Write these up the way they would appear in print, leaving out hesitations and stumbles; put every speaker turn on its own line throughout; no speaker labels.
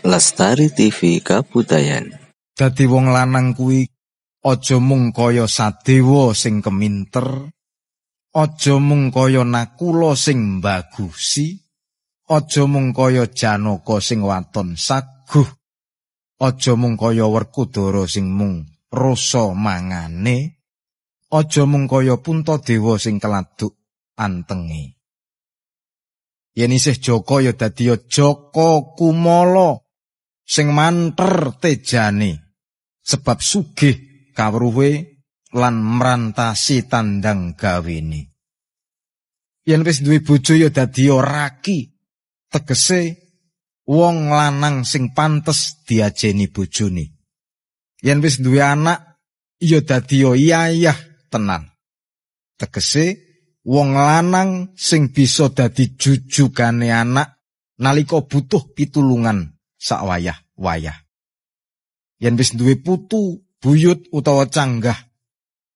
Lestari TV Kabudayan.
Dadi wong lanang kuwi aja mung kaya Sadewa sing keminter, aja mung kaya Nakula sing mbagusi, aja mung kaya Janaka sing waton saguh, aja mung kaya Werkudara sing mung rasa mangane, aja mung kaya Puntadewa sing keladuk antenge. Yen isih Jaka ya dadi Jaka Kumala sing manter tejane, sebab sugih kawruhe lan mrantasi tandang gawene. Yen wis duwe bojo ya dadi raki, tegese wong lanang sing pantes diajeni bojone. Yen wis duwe anak ya dadi iyayah tenan, tegese wong lanang sing bisa dadi jujugane anak nalika butuh pitulungan sakwayah-wayah. Yen wis duwe putu, buyut utawa canggah,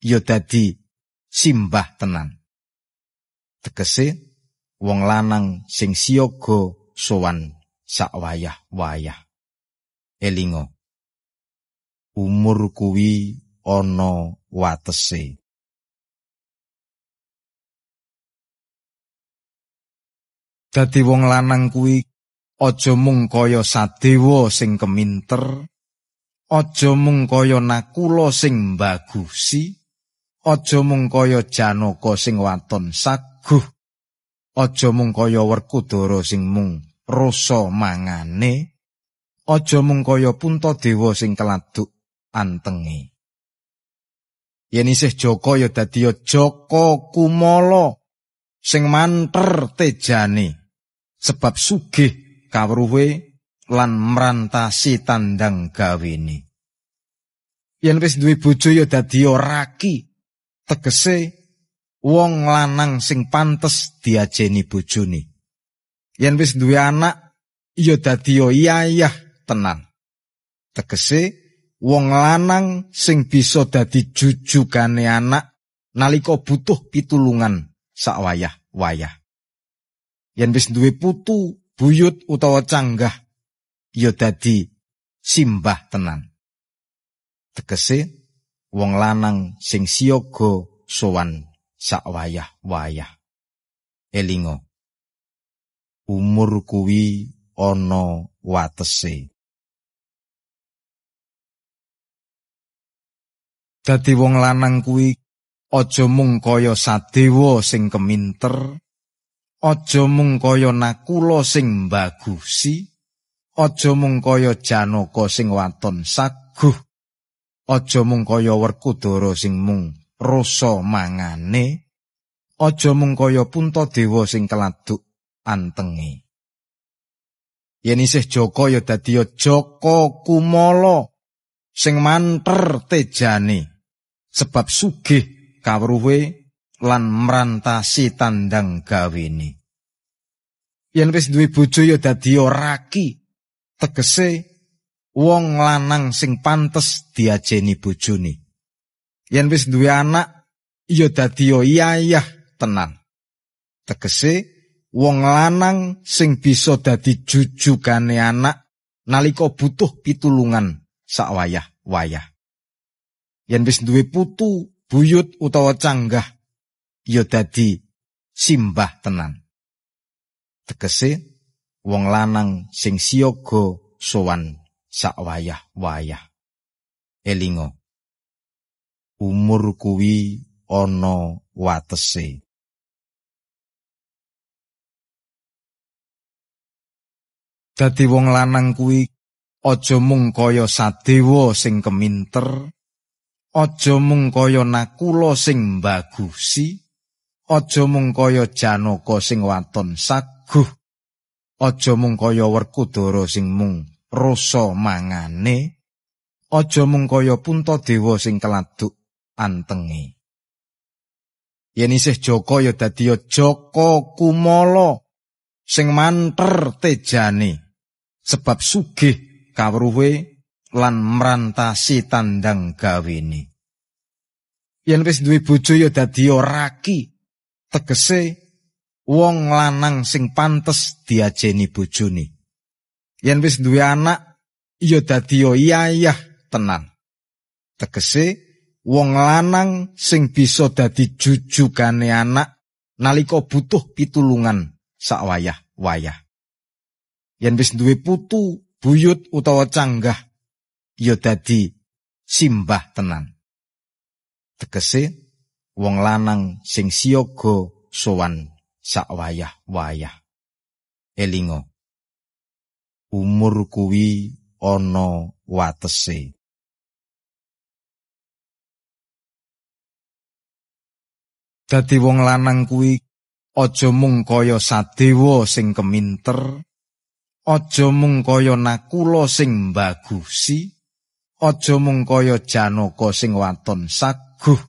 ya dadi simbah tenan. Tegese wong lanang sing siyaga sowan sakwayah-wayah. Elinga, umur kuwi ana watese. Dadi wong lanang kuwi aja mung kaya Sadewa sing keminter, aja mung kaya Nakula sing mbagusi, aja mung kaya Janaka sing waton saguh, aja mung kaya Werkudara sing mung rasa mangane, aja mung kaya Puntadewa sing keladuk antenge. Yen isih Jaka ya dadi Jaka Kumala sing manter tejane, sebab sugih kawruhe lan mrantasi tandang gawene. Yen wis duwe bojo ya dadi raki, tegese wong lanang sing pantes diajeni bojone. Yen wis duwe anak ya dadi iyayah tenan, tegese wong lanang sing bisa dadi jujugane anak nalika butuh pitulungan sakwayah-wayah. Yen wis duwe putu, buyut utawa canggah, ya dadi simbah tenan. Tegese wong lanang sing siyaga sowan sakwayah-wayah. Elinga, umur kuwi ana watese. Dadi wong lanang kuwi aja mung kaya Sadewa sing keminter, aja mung kaya Nakula sing mbagusi, aja mung kaya Janaka sing waton saguh, aja mung kaya Werkudara sing mung rasa mangane, aja mung kaya Puntadewa sing keladuk antenge. Yen isih Jaka ya dadi Jaka Kumala sing manter tejane, sebab sugih kawruhe lan mrantasi tandang gawene. Yen wis duwe bojo ya dadi raki, tegese wong lanang sing pantes diajeni bojone. Yen wis duwe anak ya dadi iyayah tenan, tegese wong lanang sing bisa dadi jujugane anak nalika butuh pitulungan sakwayah-wayah. Yen wis duwe putu, buyut utawa canggah, ya dadi simbah tenan. Tegese wong lanang sing siyaga sowan sakwayah-wayah. Elinga, umur kuwi ana watese. Dadi wong lanang kuwi aja mung kaya Sadewa sing keminter, aja mung kaya Nakula sing mbagusi, aja mung kaya Janaka sing waton saguh, aja mung kaya Werkudara sing mung rasa mangane, aja mung kaya Puntadewa sing keladuk antenge. Yen isih Jaka ya dadi Jaka Kumala sing manter tejane, sebab sugih kawruhe lan mrantasi tandang gawene. Yen wis duwe bojo ya dadi raki, tegese wong lanang sing pantes diajeni bojone. Yen wis duwe anak ya dadi iyayah tenan. Tegese wong lanang sing bisa dadi jujugane anak nalika butuh pitulungan sakwayah-wayah. Yen wis duwe putu, buyut utawa canggah ya dadi simbah tenan. Tegese wong lanang sing siyaga sowan sakwayah-wayah. Elinga, umur kuwi ana watese. Dadi wong lanang kuwi aja mung kaya Sadewa sing keminter, aja mung kaya Nakula sing mbagusi, aja mung kaya Janaka sing waton saguh,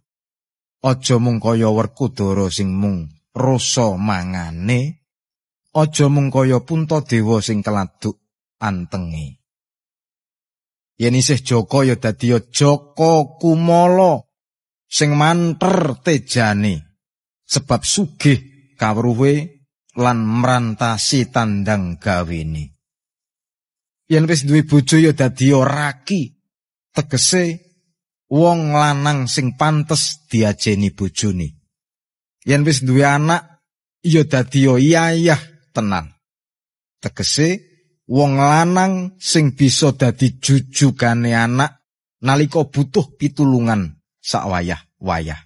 aja mung kaya Werkudara sing mung rasa mangane, aja mung kaya Puntadewa sing keladuk antenge. Yen isih Jaka ya dadi Jaka Kumala sing manter tejane, sebab sugih kawruhe lan mrantasi tandang gawene. Yen wis duwe bojo ya dadi Raki, tegese wong lanang sing pantes diajeni bojone. Yen wis duwe anak ya dadi iyayah tenan. Tegese wong lanang sing bisa dadi jujugane anak nalika butuh pitulungan sakwayah-wayah.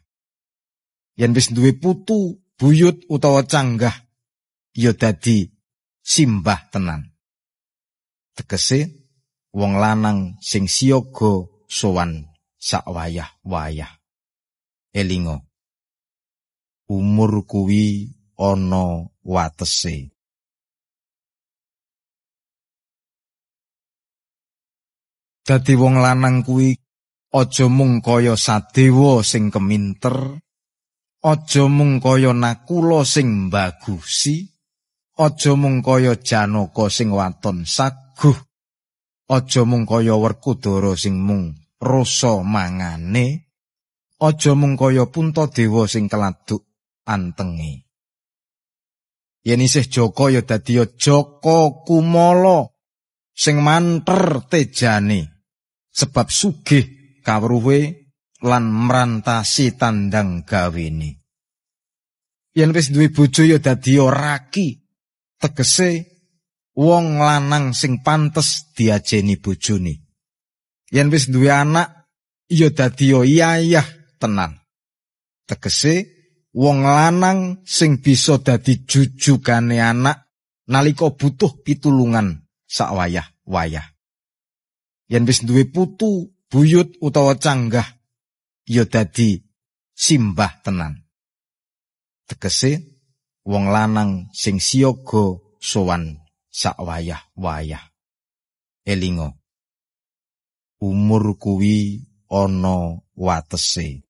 Yen wis duwe putu, buyut utawa canggah ya dadi simbah tenan. Tegese wong lanang sing siyaga sowan sakwayah-wayah. Elinga, umur kuwi ana watese. Dadi wong lanang kuwi aja mung kaya Sadewa sing keminter, aja mung kaya Nakula sing mbagusi, aja mung kaya Janaka sing waton saguh, aja mung kaya Werkudara sing mung rasa mangane, aja mung kaya Puntadewa sing keladuk antenge. Yen isih Jaka ya dadi Jaka Kumala sing manter tejane, sebab sugih kawruhe lan mrantasi tandang gawene. Yen wis duwe bojo ya dadi Raki, tegese wong lanang sing pantes diajeni bojone. Yen wis duwe anak ya dadi iyayah tenan. Tegese wong lanang sing bisa dadi jujugane anak nalika butuh pitulungan sakwayah-wayah. Yen wis duwe putu, buyut utawa canggah ya dadi simbah tenan. Tegese wong lanang sing siyaga sowan sakwayah-wayah. Elinga, umur kuwi ana watese.